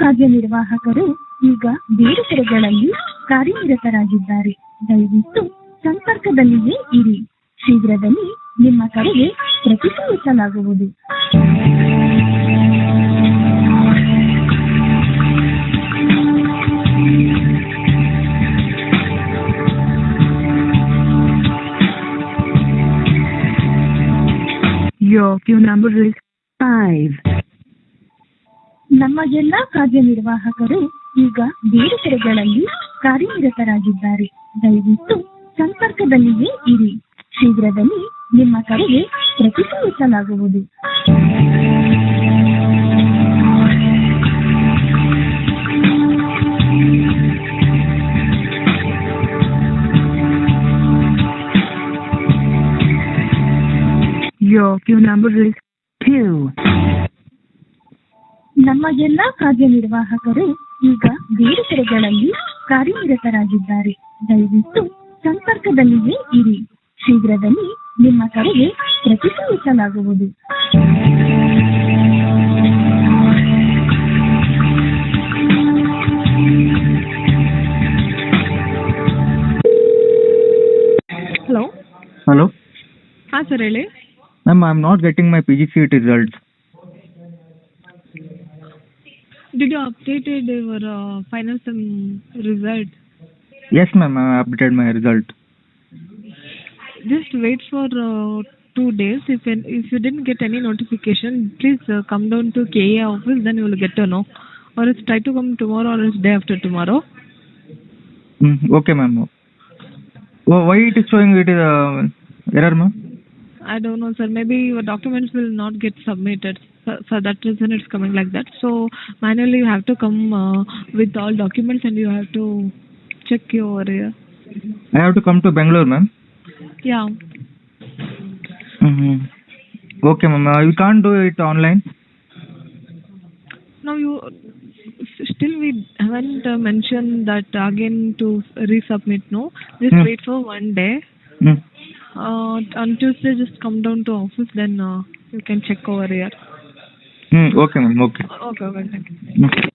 ಕಾರ್ಯನಿರ್ವಾಹಕರು ಈಗ ಬೇರೆ ಕಡೆಗಳಲ್ಲಿ ಕಾರ್ಯನಿರತರಾಗಿದ್ದಾರೆ. ದಯವಿಟ್ಟು ಸಂಪರ್ಕದಲ್ಲಿಯೇ ಇರಿ. ಶೀಘ್ರದಲ್ಲಿ ನಿಮ್ಮ ಕರೆಗೆ ಪ್ರತಿಕ್ರಿಯಿಸಲಾಗುವುದು. Your queue number is 5. ನಮ್ಮ ಎಲ್ಲಾ ಕಾರ್ಯನಿರ್ವಾಹಕರು ಈಗ ಬೇರೆ ಕಡೆಗಳಲ್ಲಿ ಕಾರ್ಯನಿರತರಾಗಿದ್ದಾರೆ. ದಯವಿಟ್ಟು ಸಂಪರ್ಕದಲ್ಲಿಯೇ ಇರಿ. ಶೀಘ್ರದಲ್ಲಿ ನಿಮ್ಮ ಕರೆಗೆ ಪ್ರತಿಕ್ರಿಯಿಸಲಾಗುವುದು. Your queue number is 2. ನಮ್ಮ ಎಲ್ಲಾ ಕಾರ್ಯನಿರ್ವಾಹಕರು ಈಗ ಬೇರೆ ಕಡೆಗಳಲ್ಲಿ ಕಾರ್ಯನಿರತರಾಗಿದ್ದಾರೆ. ದಯವಿಟ್ಟು ಸಂಪರ್ಕದಲ್ಲಿಯೇ ಇರಿ. ಶೀಘ್ರದಲ್ಲಿ ನಿಮ್ಮ ಕರೆಗೆ ಪ್ರತಿಕ್ರಿಯಿಸಲಾಗುವುದು. Hello Hello. ಹಾಂ ಸರ್ ಹೇಳಿ. Ma'am, I'm not getting my PGCET results. Did you updated your final sem result? Yes, ma'am, I updated my result. Just wait for 2 days. If you didn't get any notification, please come down to KA office, then you will get to know. Or else try to come tomorrow or else day after tomorrow. Okay, ma'am. Why it is showing it is error, ma'am? I don't know, sir. Maybe your documents will not get submitted. For that reason, it's coming like that. So manually, you have to come with all documents and you have to check over here. I have to come to Bangalore, ma'am. Yeah. Okay, ma'am. You can't do it online. Now still we haven't mentioned that again to resubmit. No, just wait for 1 day. On Tuesday, just come down to office. Then you can check over here. Okay, ma'am. Okay. Okay. Thank you.